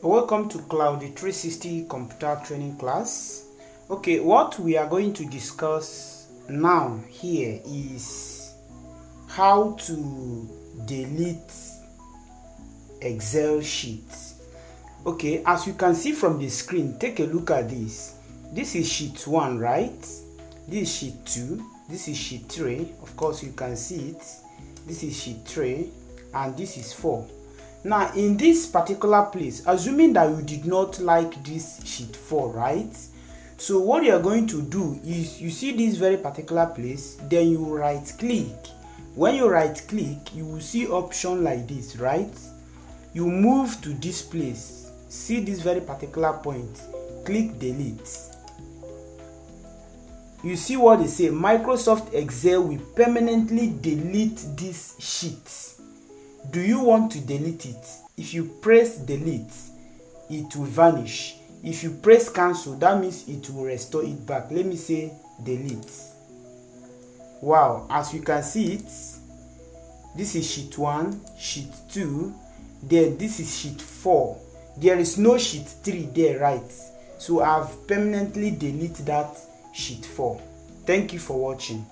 Welcome to Cloud 360 Computer Training class. Okay, what we are going to discuss now here is how to delete Excel sheets. Okay, as you can see from the screen, take a look at this. This is sheet 1, right? This is sheet 2. This is sheet 3. Of course, you can see it. This is sheet 3 and this is 4. Now, in this particular place, assuming that you did not like this sheet 4, right? So what you are going to do is, you see this very particular place, then you right click. When you right click, you will see option like this, right? You move to this place, see this very particular point, click delete. You see what they say, Microsoft Excel will permanently delete this sheet. Do you want to delete it? If you press delete, it will vanish. If you press cancel, that means it will restore it back. Let me say delete. Wow, as you can see it, this is sheet 1, sheet 2, then this is sheet 4. There is no sheet 3 there, right? So I've permanently deleted that sheet 4. Thank you for watching.